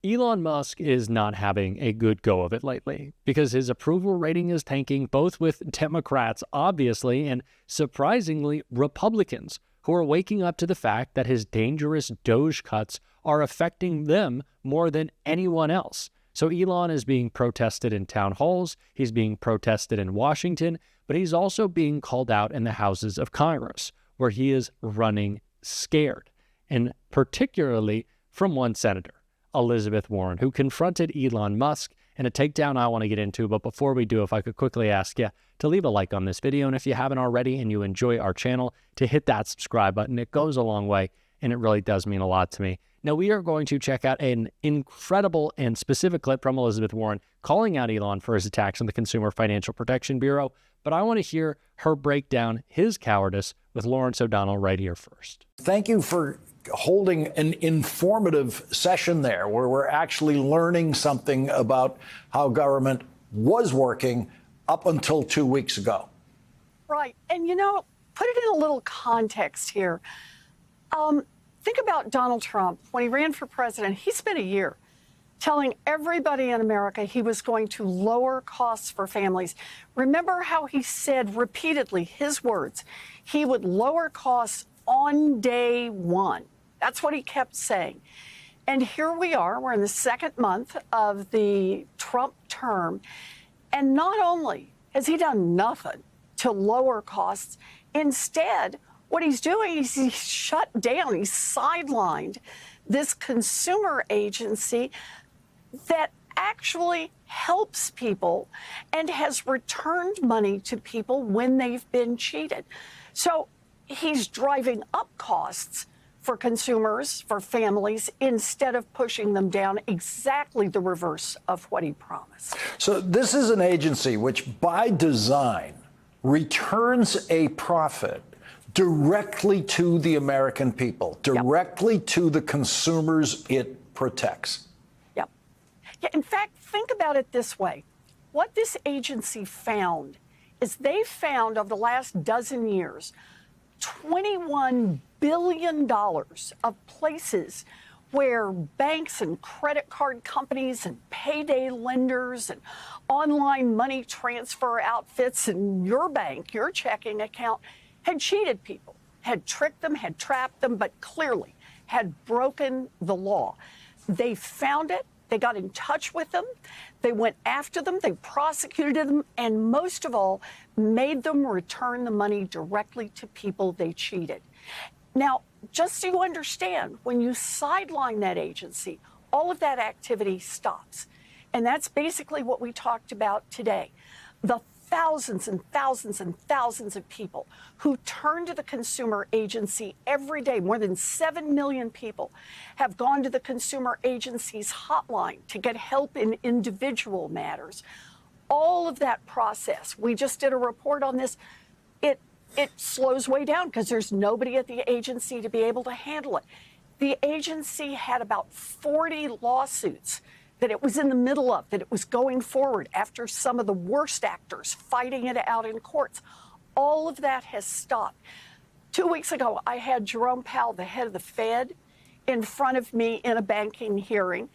Elon Musk is not having a good go of it lately because his approval rating is tanking, both with Democrats, obviously, and surprisingly, Republicans, who are waking up to the fact that his dangerous Doge cuts are affecting them more than anyone else. So Elon is being protested in town halls, he's being protested in Washington, but he's also being called out in the houses of Congress, where he is running scared, and particularly from one senator, Elizabeth Warren, who confronted Elon Musk in a takedown I want to get into. But before we do, if I could quickly ask you to leave a like on this video, and if you haven't already and you enjoy our channel, to hit that subscribe button. It goes a long way, and it really does mean a lot to me. Now, we are going to check out an incredible and specific clip from Elizabeth Warren calling out Elon for his attacks on the Consumer Financial Protection Bureau, but I want to hear her break down his cowardice with Lawrence O'Donnell right here first. Thank you for holding an informative session there where we're actually learning something about how government was working up until 2 weeks ago. Right. And, put it in a little context here. Think about Donald Trump. When he ran for president, he spent a year telling everybody in America he was going to lower costs for families. Remember how he said repeatedly, his words, he would lower costs on day one. That's what he kept saying. And here we are, we're in the second month of the Trump term. And not only has he done nothing to lower costs, instead, what he's doing is he's shut down, he's sidelined this consumer agency that actually helps people and has returned money to people when they've been cheated. So he's driving up costs for consumers, for families, instead of pushing them down, exactly the reverse of what he promised. So this is an agency which, by design, returns a profit directly to the American people, directly to the consumers it protects. Yep. Yeah, in fact, think about it this way. What this agency found is they found over the last dozen years $21 billion of places where banks and credit card companies and payday lenders and online money transfer outfits and your bank, your checking account, had cheated people, had tricked them, had trapped them, but clearly had broken the law. They found it. They got in touch with them. They went after them. They prosecuted them. And most of all, made them return the money directly to people they cheated. Now, just so you understand, when you sideline that agency, all of that activity stops. And that's basically what we talked about today. The thousands and thousands and thousands of people who turn to the consumer agency every day, more than 7 million people have gone to the consumer agency's hotline to get help in individual matters. All of that process, we just did a report on this, it slows way down because there's nobody at the agency to be able to handle it. The agency had about 40 lawsuits that it was in the middle of, that it was going forward after some of the worst actors fighting it out in courts. All of that has stopped. 2 weeks ago, I had Jerome Powell, the head of the Fed, in front of me in a banking hearing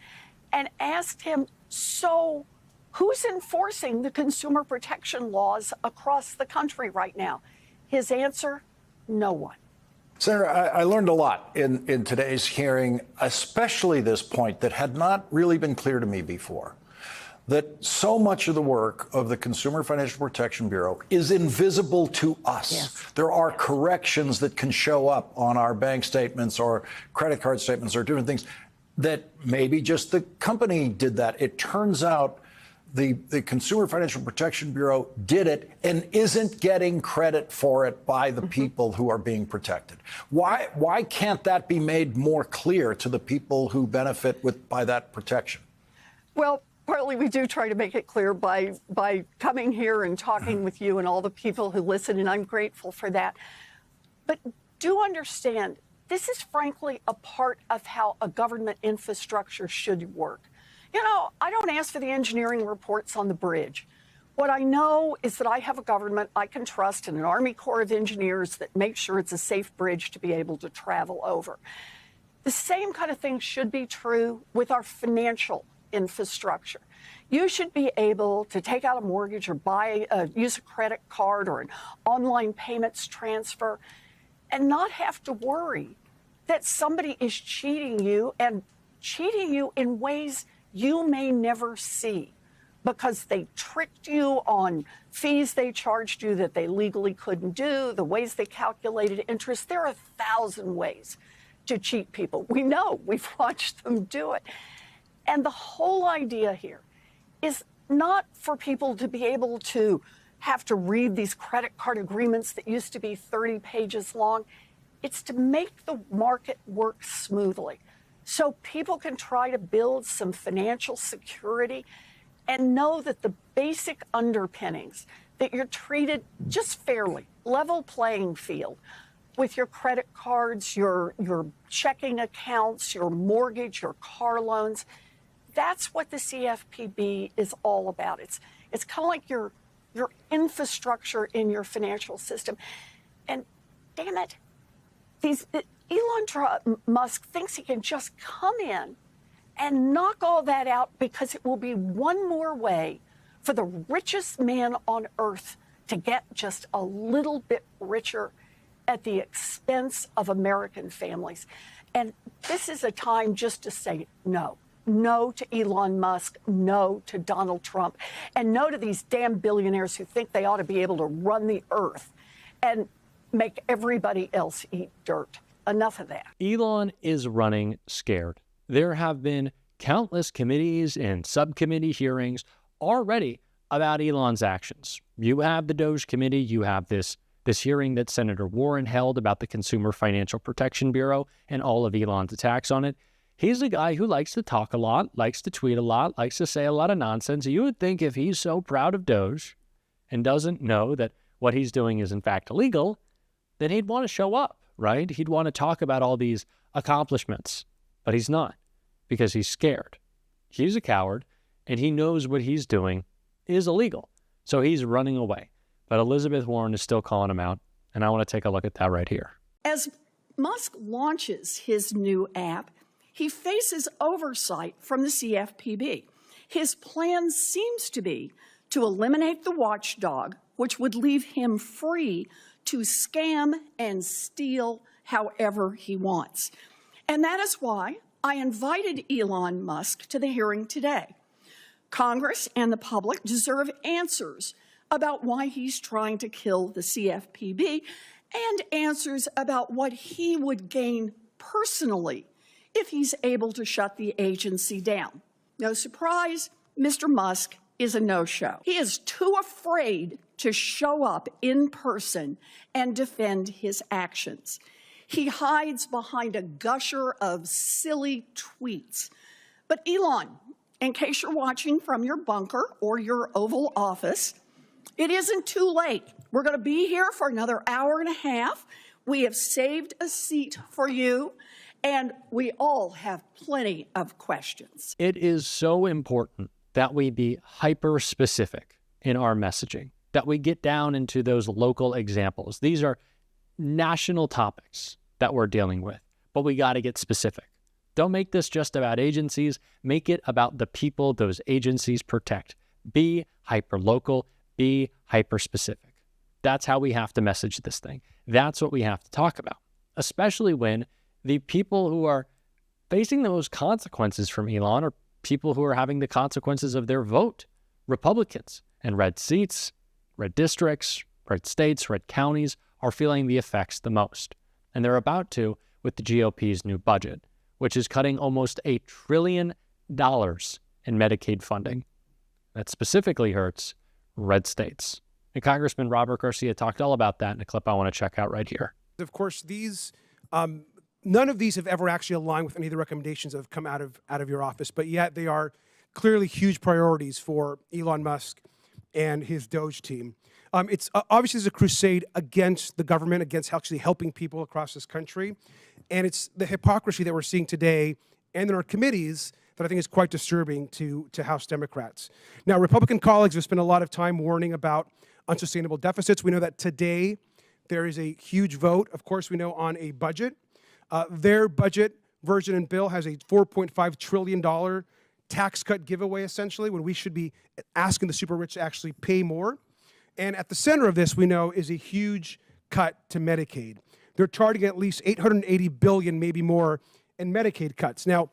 and asked him, so who's enforcing the consumer protection laws across the country right now? His answer, no one. Senator, I learned a lot in today's hearing, especially this point that had not really been clear to me before, that so much of the work of the Consumer Financial Protection Bureau is invisible to us. Yes. There are corrections that can show up on our bank statements or credit card statements or different things that maybe just the company did that. It turns out the Consumer Financial Protection Bureau did it and isn't getting credit for it by the people who are being protected. Why can't that be made more clear to the people who benefit by that protection? Well, partly we do try to make it clear by coming here and talking with you and all the people who listen, and I'm grateful for that. But do understand, this is frankly a part of how a government infrastructure should work. I don't ask for the engineering reports on the bridge. What I know is that I have a government I can trust and an Army Corps of Engineers that make sure it's a safe bridge to be able to travel over. The same kind of thing should be true with our financial infrastructure. You should be able to take out a mortgage or use a credit card or an online payments transfer and not have to worry that somebody is cheating you and cheating you in ways you may never see because they tricked you on fees they charged you that they legally couldn't do, the ways they calculated interest. There are 1,000 ways to cheat people. We know, we've watched them do it. And the whole idea here is not for people to be able to have to read these credit card agreements that used to be 30 pages long. It's to make the market work smoothly so people can try to build some financial security and know that the basic underpinnings, that you're treated just fairly, level playing field with your credit cards, your checking accounts, your mortgage, your car loans. That's what the CFPB is all about. It's kind of like your infrastructure in your financial system. And damn it, Elon Musk thinks he can just come in and knock all that out because it will be one more way for the richest man on earth to get just a little bit richer at the expense of American families. And this is a time just to say no. No to Elon Musk, no to Donald Trump, and no to these damn billionaires who think they ought to be able to run the earth and make everybody else eat dirt. Enough of that. Elon is running scared. There have been countless committees and subcommittee hearings already about Elon's actions. You have the Doge Committee, you have this hearing that Senator Warren held about the Consumer Financial Protection Bureau and all of Elon's attacks on it. He's a guy who likes to talk a lot, likes to tweet a lot, likes to say a lot of nonsense. You would think if he's so proud of Doge and doesn't know that what he's doing is in fact illegal, then he'd want to show up, right? He'd want to talk about all these accomplishments, but he's not because he's scared. He's a coward and he knows what he's doing is illegal. So he's running away. But Elizabeth Warren is still calling him out, and I want to take a look at that right here. As Musk launches his new app, he faces oversight from the CFPB. His plan seems to be to eliminate the watchdog, which would leave him free to scam and steal however he wants. And that is why I invited Elon Musk to the hearing today. Congress and the public deserve answers about why he's trying to kill the CFPB and answers about what he would gain personally if he's able to shut the agency down. No surprise, Mr. Musk is a no-show. He is too afraid to show up in person and defend his actions. He hides behind a gusher of silly tweets. But Elon, in case you're watching from your bunker or your Oval Office, it isn't too late. We're going to be here for another hour and a half. We have saved a seat for you, and we all have plenty of questions. It is so important that we be hyper-specific in our messaging, that we get down into those local examples. These are national topics that we're dealing with, but we got to get specific. Don't make this just about agencies. Make it about the people those agencies protect. Be hyper-local. Be hyper-specific. That's how we have to message this thing. That's what we have to talk about, especially when the people who are facing the most consequences from Elon are people who are having the consequences of their vote. Republicans and red seats, red districts, red states, red counties are feeling the effects the most. And they're about to with the GOP's new budget, which is cutting almost $1 trillion in Medicaid funding. That specifically hurts red states. And Congressman Robert Garcia talked all about that in a clip I want to check out right here. Of course, these none of these have ever actually aligned with any of the recommendations that have come out of your office, but yet they are clearly huge priorities for Elon Musk and his Doge team. It's obviously there's a crusade against the government, against actually helping people across this country, and it's the hypocrisy that we're seeing today and in our committees that I think is quite disturbing to House Democrats. Now, Republican colleagues have spent a lot of time warning about unsustainable deficits. We know that today there is a huge vote, of course, we know, on a budget. Their budget version and bill has a $4.5 trillion tax cut giveaway, essentially, when we should be asking the super rich to actually pay more. And at the center of this, we know, is a huge cut to Medicaid. They're targeting at least $880 billion, maybe more, in Medicaid cuts. Now,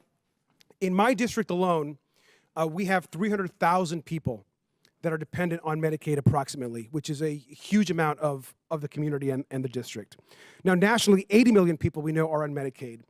in my district alone, we have 300,000 people that are dependent on Medicaid approximately, which is a huge amount of the community and the district. Now, nationally, 80 million people we know are on Medicaid,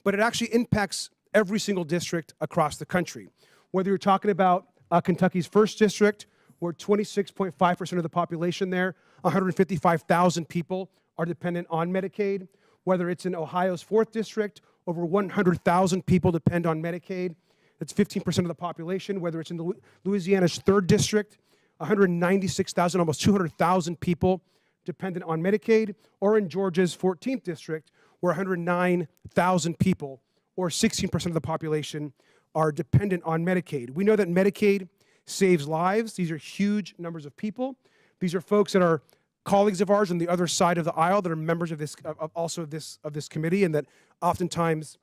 but it actually impacts every single district across the country. Whether you're talking about Kentucky's 1st District, where 26.5% of the population there, 155,000 people are dependent on Medicaid. Whether it's in Ohio's 4th District, over 100,000 people depend on Medicaid. That's 15% of the population. Whether it's in Louisiana's 3rd District, 196,000, almost 200,000 people dependent on Medicaid. Or in Georgia's 14th District, where 109,000 people, or 16% of the population, are dependent on Medicaid. We know that Medicaid saves lives. These are huge numbers of people. These are folks that are colleagues of ours on the other side of the aisle that are members of this committee, and that oftentimes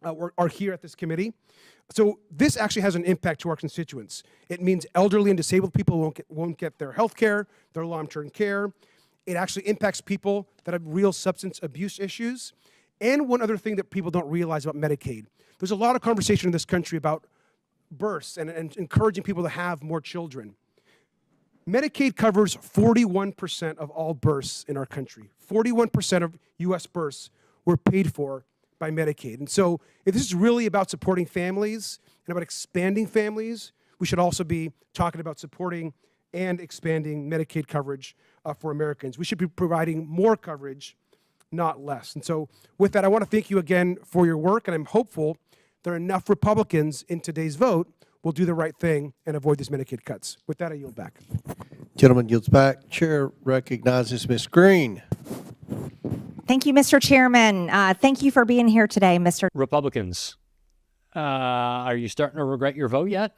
are here at this committee. So this actually has an impact to our constituents. It means elderly and disabled people won't get their health care, their long-term care. It actually impacts people that have real substance abuse issues. And one other thing that people don't realize about Medicaid, there's a lot of conversation in this country about births and encouraging people to have more children. Medicaid covers 41% of all births in our country. 41% of U.S. births were paid for by Medicaid. And so if this is really about supporting families and about expanding families, we should also be talking about supporting and expanding Medicaid coverage for Americans. We should be providing more coverage, not less. And so with that, I want to thank you again for your work, and I'm hopeful there are enough Republicans in today's vote will do the right thing and avoid these Medicaid cuts. With that, I yield back. Gentleman yields back. Chair recognizes Ms. Green. Thank you, Mr. Chairman. Thank you for being here today, Mr. Republicans, are you starting to regret your vote yet?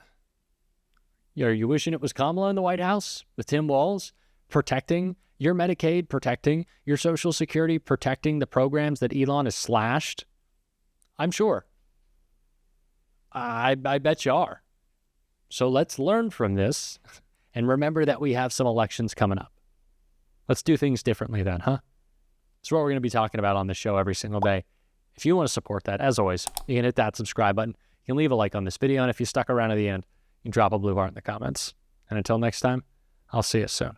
Are you wishing it was Kamala in the White House with Tim Walz protecting your Medicaid, protecting your Social Security, protecting the programs that Elon has slashed? I'm sure. I bet you are. So let's learn from this and remember that we have some elections coming up. Let's do things differently then, huh? That's what we're going to be talking about on this show every single day. If you want to support that, as always, you can hit that subscribe button. You can leave a like on this video, and if you stuck around to the end, you can drop a blue heart in the comments. And until next time, I'll see you soon.